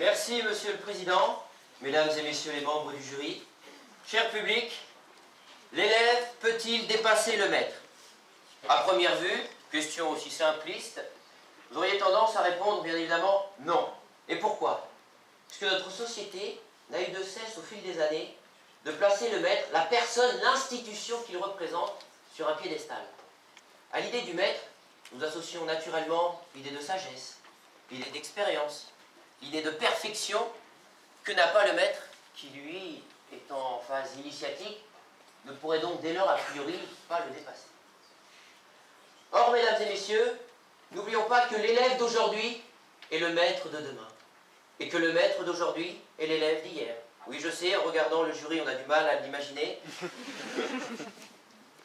Merci, Monsieur le Président, Mesdames et Messieurs les membres du jury. Cher public, l'élève peut-il dépasser le maître? À première vue, question aussi simpliste, vous auriez tendance à répondre bien évidemment non. Et pourquoi? Parce que notre société n'a eu de cesse au fil des années de placer le maître, la personne, l'institution qu'il représente, sur un piédestal. À l'idée du maître, nous associons naturellement l'idée de sagesse, l'idée d'expérience, l'idée de perfection que n'a pas le maître qui, lui, étant en phase initiatique, ne pourrait donc dès lors a priori pas le dépasser. Or, mesdames et messieurs, n'oublions pas que l'élève d'aujourd'hui est le maître de demain, et que le maître d'aujourd'hui est l'élève d'hier. Oui, je sais, en regardant le jury, on a du mal à l'imaginer.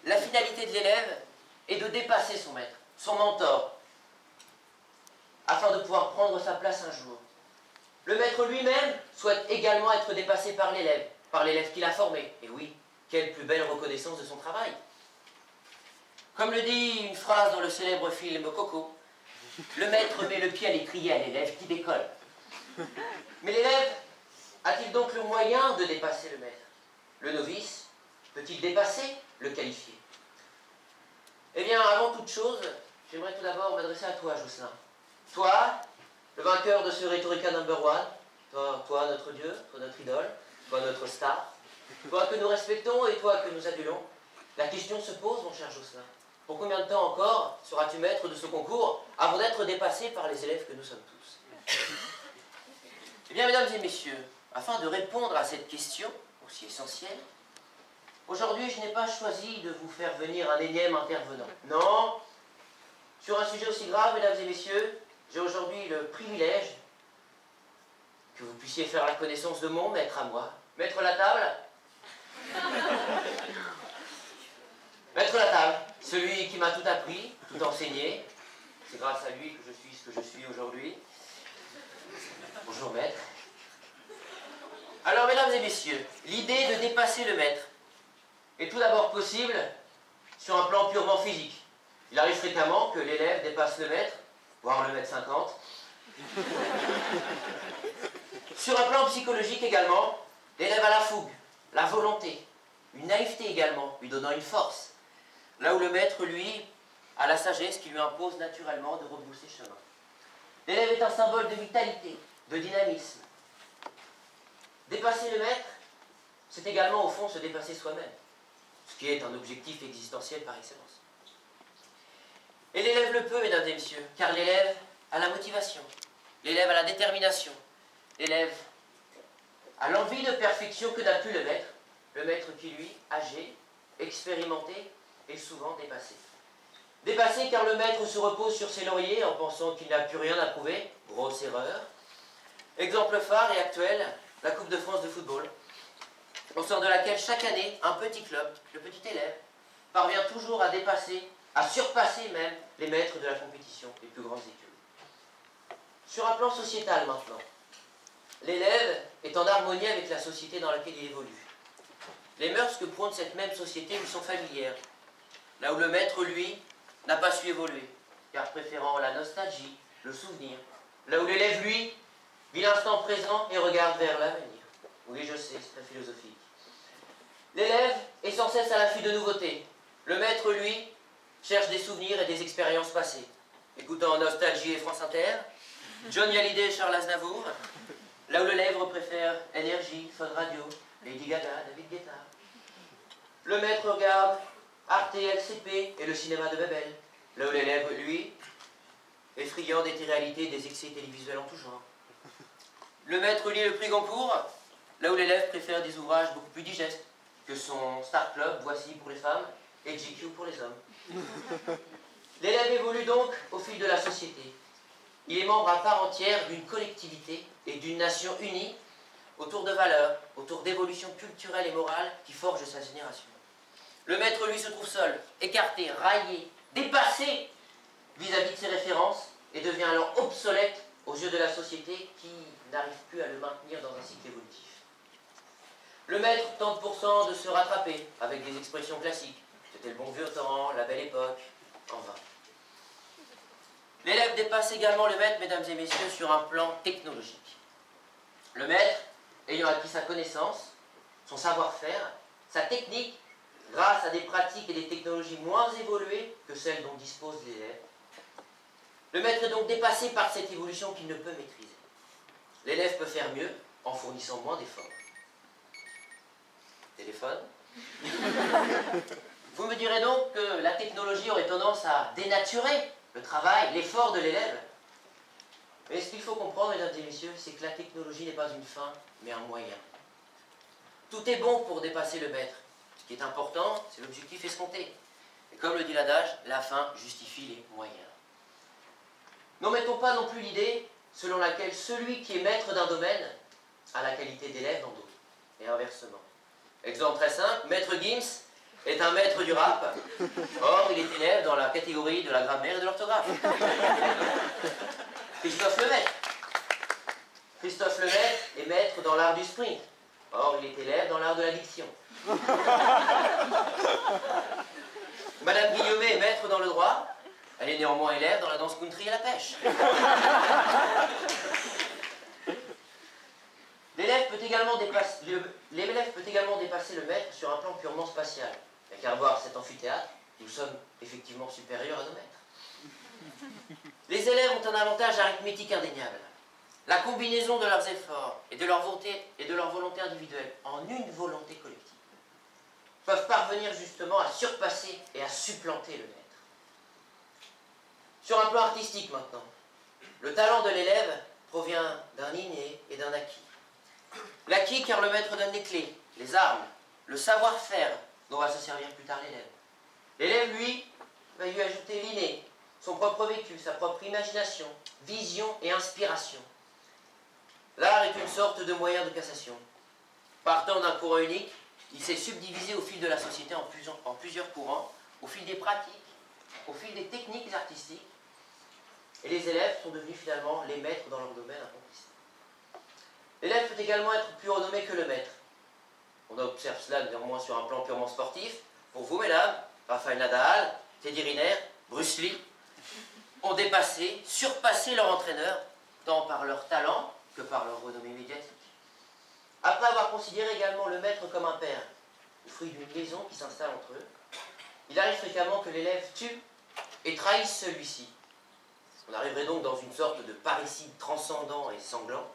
La finalité de l'élève est de dépasser son maître, son mentor, afin de pouvoir prendre sa place un jour. Le maître lui-même souhaite également être dépassé par l'élève qu'il a formé. Et oui, quelle plus belle reconnaissance de son travail. Comme le dit une phrase dans le célèbre film Coco, le maître met le pied à l'étrier à l'élève qui décolle. Mais l'élève a-t-il donc le moyen de dépasser le maître? Le novice peut-il dépasser le qualifié? Eh bien, avant toute chose, j'aimerais tout d'abord m'adresser à toi, Jocelyn. Toi, le vainqueur de ce Rhetorica number 1, toi notre Dieu, toi notre idole, toi notre star, toi que nous respectons et toi que nous adulons, la question se pose, mon cher Jocelyn. Pour combien de temps encore seras-tu maître de ce concours avant d'être dépassé par les élèves que nous sommes tous? Eh bien, mesdames et messieurs, afin de répondre à cette question, aussi essentielle, aujourd'hui, je n'ai pas choisi de vous faire venir un énième intervenant. Non, sur un sujet aussi grave, mesdames et messieurs, j'ai aujourd'hui le privilège que vous puissiez faire la connaissance de mon maître à moi. Maître la table. Maître la table, celui qui m'a tout appris, tout enseigné. C'est grâce à lui que je suis ce que je suis aujourd'hui. Bonjour maître. Alors mesdames et messieurs, l'idée de dépasser le maître est tout d'abord possible sur un plan purement physique. Il arrive fréquemment que l'élève dépasse le maître, voire le mètre 50. Sur un plan psychologique également, l'élève a la fougue, la volonté, une naïveté également, lui donnant une force. Là où le maître, lui, a la sagesse qui lui impose naturellement de rebrousser chemin. L'élève est un symbole de vitalité, de dynamisme. Dépasser le maître, c'est également au fond se dépasser soi-même, ce qui est un objectif existentiel par excellence. Et l'élève le peut, mesdames et messieurs, car l'élève a la motivation, l'élève a la détermination, l'élève a l'envie de perfection que n'a plus le maître qui, lui, âgé, expérimenté et souvent dépassé. Dépassé car le maître se repose sur ses lauriers en pensant qu'il n'a plus rien à prouver, grosse erreur. Exemple phare et actuel, la Coupe de France de football, au sein de laquelle chaque année, un petit club, le petit élève, parvient toujours à dépasser, à surpasser même les maîtres de la compétition, les plus grandes écuries. Sur un plan sociétal maintenant, l'élève est en harmonie avec la société dans laquelle il évolue. Les mœurs que prône cette même société lui sont familières, là où le maître, lui, n'a pas su évoluer, car préférant la nostalgie, le souvenir, là où l'élève, lui, vit l'instant présent et regarde vers l'avenir. Oui, je sais, c'est très philosophique. L'élève est sans cesse à l'affût de nouveautés. Le maître, lui, cherche des souvenirs et des expériences passées. Écoutant Nostalgie et France Inter, Johnny Hallyday et Charles Aznavour, là où l'élève préfère Énergie, Fun Radio, Lady Gaga, David Guetta. Le maître regarde Arte, LCP et le cinéma de Babel, là où l'élève, lui, est friand des réalités et des excès télévisuels en tout genre. Le maître lit le prix Goncourt, là où l'élève préfère des ouvrages beaucoup plus digestes, que son Star Club, Voici pour les femmes, et GQ pour les hommes. L'élève évolue donc au fil de la société. Il est membre à part entière d'une collectivité et d'une nation unie autour de valeurs, autour d'évolutions culturelles et morales qui forgent sa génération. Le maître, lui, se trouve seul, écarté, raillé, dépassé vis-à-vis de ses références et devient alors obsolète aux yeux de la société qui n'arrive plus à le maintenir dans un cycle évolutif. Le maître tente pourtant de se rattraper avec des expressions classiques. C'était le bon vieux temps, la belle époque, en vain. L'élève dépasse également le maître, mesdames et messieurs, sur un plan technologique. Le maître, ayant acquis sa connaissance, son savoir-faire, sa technique, grâce à des pratiques et des technologies moins évoluées que celles dont dispose l'élève, le maître est donc dépassé par cette évolution qu'il ne peut maîtriser. L'élève peut faire mieux en fournissant moins d'efforts. Téléphone. Vous me direz donc que la technologie aurait tendance à dénaturer le travail, l'effort de l'élève. Mais ce qu'il faut comprendre, mesdames et messieurs, c'est que la technologie n'est pas une fin, mais un moyen. Tout est bon pour dépasser le maître. Ce qui est important, c'est l'objectif escompté. Et comme le dit l'adage, la fin justifie les moyens. N'omettons pas non plus l'idée selon laquelle celui qui est maître d'un domaine a la qualité d'élève dans d'autres, et inversement. Exemple très simple, Maître Gims est un maître du rap, or il est élève dans la catégorie de la grammaire et de l'orthographe. Christophe Lemaitre. Christophe Lemaitre est maître dans l'art du sprint, or il est élève dans l'art de la diction. Madame Guillaumet est maître dans le droit, elle est néanmoins élève dans la danse country et la pêche. L'élève peut également dépasser le maître sur un plan purement spatial. Il n'y a qu'à voir cet amphithéâtre, nous sommes effectivement supérieurs à nos maîtres. Les élèves ont un avantage arithmétique indéniable. La combinaison de leurs efforts et de leur volonté individuelle en une volonté collective peuvent parvenir justement à surpasser et à supplanter le maître. Sur un plan artistique maintenant, le talent de l'élève provient d'un inné et d'un acquis. L'acquis car le maître donne les clés, les armes, le savoir-faire dont va se servir plus tard l'élève. L'élève, lui, va lui ajouter l'inné, son propre vécu, sa propre imagination, vision et inspiration. L'art est une sorte de moyen de cassation. Partant d'un courant unique, il s'est subdivisé au fil de la société en plusieurs courants, au fil des pratiques, au fil des techniques artistiques, et les élèves sont devenus finalement les maîtres dans leur domaine accomplissé. L'élève peut également être plus renommé que le maître. On observe cela néanmoins sur un plan purement sportif. Pour vous, mesdames, Rafael Nadal, Teddy Riner, Bruce Lee ont dépassé, surpassé leur entraîneur, tant par leur talent que par leur renommée médiatique. Après avoir considéré également le maître comme un père, le fruit d'une liaison qui s'installe entre eux, il arrive fréquemment que l'élève tue et trahisse celui-ci. On arriverait donc dans une sorte de parricide transcendant et sanglant.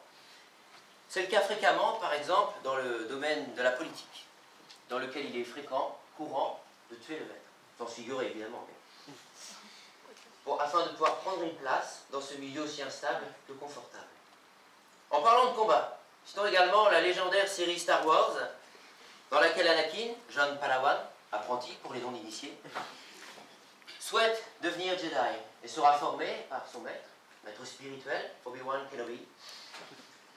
C'est le cas fréquemment, par exemple, dans le domaine de la politique, dans lequel il est fréquent, courant, de tuer le maître. Sans se figurer, évidemment. Mais... afin de pouvoir prendre une place dans ce milieu aussi instable que confortable. En parlant de combat, citons également la légendaire série Star Wars, dans laquelle Anakin, jeune Padawan, apprenti pour les non-initiés, souhaite devenir Jedi et sera formé par son maître spirituel, Obi-Wan Kenobi.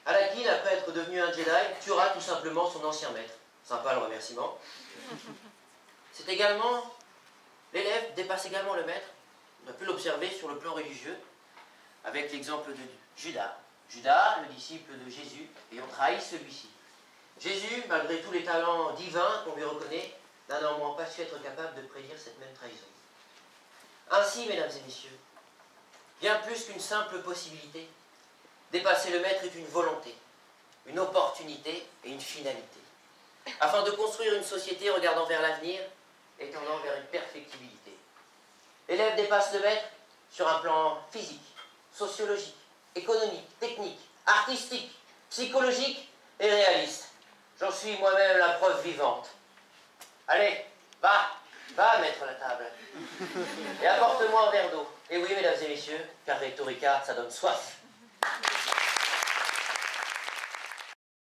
Anakin, après être devenu un Jedi, tuera tout simplement son ancien maître. Sympa le remerciement. C'est également... L'élève dépasse également le maître. On a pu l'observer sur le plan religieux, avec l'exemple de Judas. Judas, le disciple de Jésus, ayant trahi celui-ci. Jésus, malgré tous les talents divins qu'on lui reconnaît, n'a néanmoins pas su être capable de prédire cette même trahison. Ainsi, mesdames et messieurs, bien plus qu'une simple possibilité, dépasser le maître est une volonté, une opportunité et une finalité, afin de construire une société regardant vers l'avenir et tendant vers une perfectibilité. L'élève dépasse le maître sur un plan physique, sociologique, économique, technique, artistique, psychologique et réaliste. J'en suis moi-même la preuve vivante. Allez, va mettre la table. Et apporte-moi un verre d'eau. Et oui, mesdames et messieurs, car Rectorica, ça donne soif.